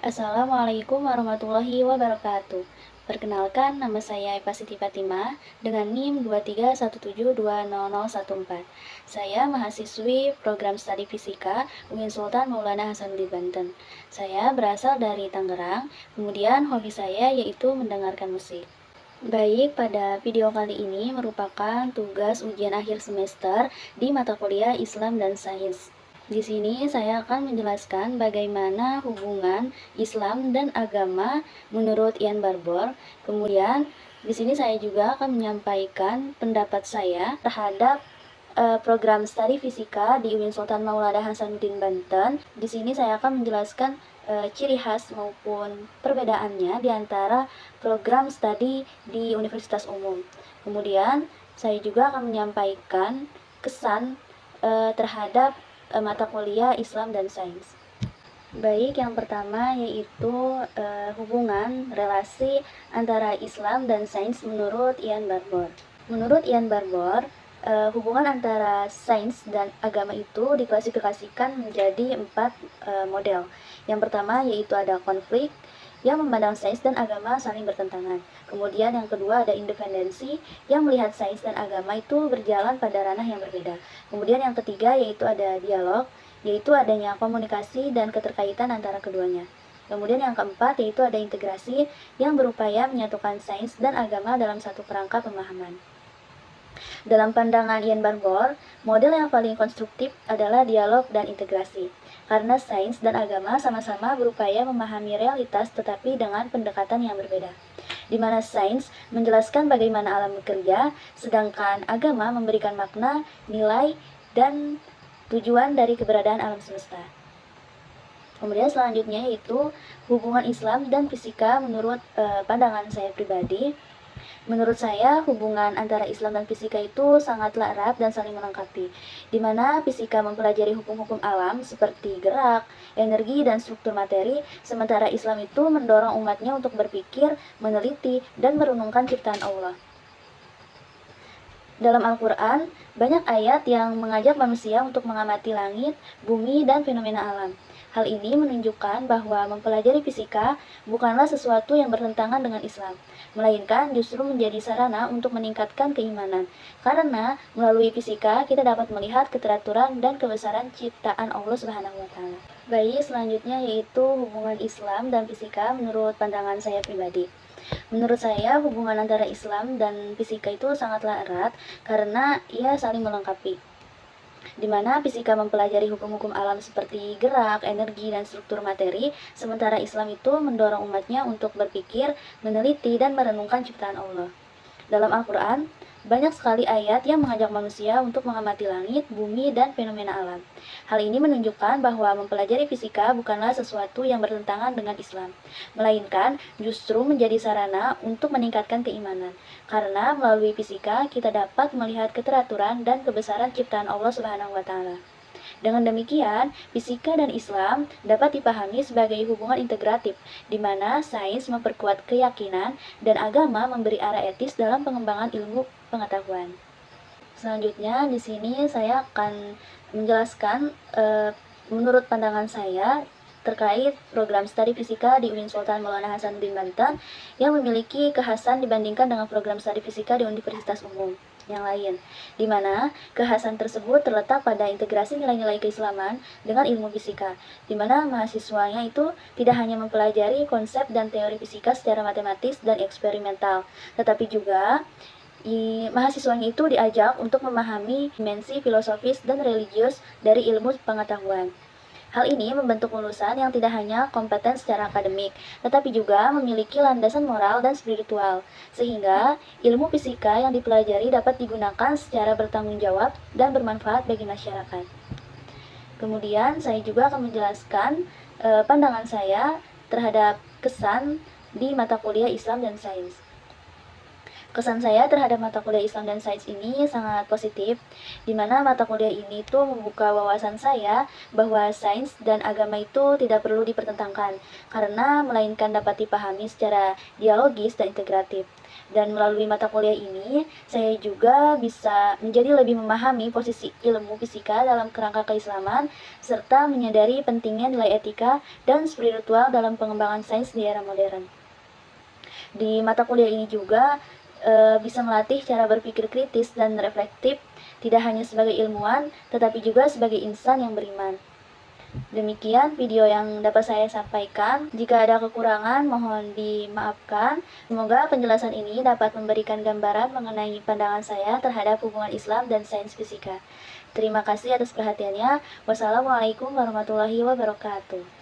Assalamualaikum warahmatullahi wabarakatuh. Perkenalkan, nama saya Eva Siti Fatimah dengan NIM 231720014. Saya mahasiswi program studi fisika UIN Sultan Maulana Hasanuddin Banten. Saya berasal dari Tangerang, kemudian hobi saya yaitu mendengarkan musik. Baik, pada video kali ini merupakan tugas ujian akhir semester di mata kuliah Islam dan Sains. Di sini saya akan menjelaskan bagaimana hubungan Islam dan agama menurut Ian Barbour. Kemudian di sini saya juga akan menyampaikan pendapat saya terhadap program studi fisika di UIN Sultan Maulana Hasanuddin Banten. Di sini saya akan menjelaskan ciri khas maupun perbedaannya di antara program studi di Universitas Umum. Kemudian saya juga akan menyampaikan kesan terhadap mata kuliah Islam dan Sains. Baik, yang pertama yaitu hubungan relasi antara Islam dan Sains menurut Ian Barbour. Menurut Ian Barbour, hubungan antara sains dan agama itu diklasifikasikan menjadi 4 model. Yang pertama yaitu ada konflik yang memandang sains dan agama saling bertentangan. Kemudian yang kedua ada independensi yang melihat sains dan agama itu berjalan pada ranah yang berbeda. Kemudian yang ketiga yaitu ada dialog, yaitu adanya komunikasi dan keterkaitan antara keduanya. Kemudian yang keempat yaitu ada integrasi yang berupaya menyatukan sains dan agama dalam satu kerangka pemahaman. Dalam pandangan Ian Barbour, model yang paling konstruktif adalah dialog dan integrasi, karena sains dan agama sama-sama berupaya memahami realitas tetapi dengan pendekatan yang berbeda, di mana sains menjelaskan bagaimana alam bekerja, sedangkan agama memberikan makna, nilai, dan tujuan dari keberadaan alam semesta. Kemudian selanjutnya yaitu hubungan Islam dan fisika menurut pandangan saya pribadi. Menurut saya, hubungan antara Islam dan fisika itu sangatlah erat dan saling melengkapi, di mana fisika mempelajari hukum-hukum alam seperti gerak, energi, dan struktur materi, sementara Islam itu mendorong umatnya untuk berpikir, meneliti, dan merenungkan ciptaan Allah. Dalam Al-Quran, banyak ayat yang mengajak manusia untuk mengamati langit, bumi, dan fenomena alam. Hal ini menunjukkan bahwa mempelajari fisika bukanlah sesuatu yang bertentangan dengan Islam, melainkan justru menjadi sarana untuk meningkatkan keimanan. Karena melalui fisika kita dapat melihat keteraturan dan kebesaran ciptaan Allah Subhanahu wa taala. Baik, selanjutnya yaitu hubungan Islam dan fisika menurut pandangan saya pribadi. Menurut saya, hubungan antara Islam dan fisika itu sangatlah erat karena ia saling melengkapi, di mana fisika mempelajari hukum-hukum alam seperti gerak, energi, dan struktur materi, sementara Islam itu mendorong umatnya untuk berpikir, meneliti, dan merenungkan ciptaan Allah. Dalam Al-Quran, banyak sekali ayat yang mengajak manusia untuk mengamati langit, bumi, dan fenomena alam. Hal ini menunjukkan bahwa mempelajari fisika bukanlah sesuatu yang bertentangan dengan Islam, melainkan justru menjadi sarana untuk meningkatkan keimanan. Karena melalui fisika kita dapat melihat keteraturan dan kebesaran ciptaan Allah Subhanahu wa taala. Dengan demikian, fisika dan Islam dapat dipahami sebagai hubungan integratif, di mana sains memperkuat keyakinan dan agama memberi arah etis dalam pengembangan ilmu pengetahuan. Selanjutnya, di sini saya akan menjelaskan menurut pandangan saya terkait program studi fisika di UIN Sultan Maulana Hasanuddin Banten yang memiliki kekhasan dibandingkan dengan program studi fisika di Universitas Umum yang lain, di mana kekhasan tersebut terletak pada integrasi nilai-nilai keislaman dengan ilmu fisika, di mana mahasiswanya itu tidak hanya mempelajari konsep dan teori fisika secara matematis dan eksperimental, tetapi juga mahasiswanya itu diajak untuk memahami dimensi filosofis dan religius dari ilmu pengetahuan. Hal ini membentuk lulusan yang tidak hanya kompeten secara akademik, tetapi juga memiliki landasan moral dan spiritual, sehingga ilmu fisika yang dipelajari dapat digunakan secara bertanggung jawab dan bermanfaat bagi masyarakat. Kemudian saya juga akan menjelaskan pandangan saya terhadap kesan di mata kuliah Islam dan Sains. Kesan saya terhadap mata kuliah Islam dan Sains ini sangat positif, di mana mata kuliah ini tuh membuka wawasan saya bahwa sains dan agama itu tidak perlu dipertentangkan, karena melainkan dapat dipahami secara dialogis dan integratif. Dan melalui mata kuliah ini, saya juga bisa menjadi lebih memahami posisi ilmu fisika dalam kerangka keislaman, serta menyadari pentingnya nilai etika dan spiritual dalam pengembangan sains di era modern. Di mata kuliah ini juga bisa melatih cara berpikir kritis dan reflektif, tidak hanya sebagai ilmuwan, tetapi juga sebagai insan yang beriman. Demikian video yang dapat saya sampaikan. Jika ada kekurangan, mohon dimaafkan. Semoga penjelasan ini dapat memberikan gambaran mengenai pandangan saya terhadap hubungan Islam dan sains fisika. Terima kasih atas perhatiannya. Wassalamualaikum warahmatullahi wabarakatuh.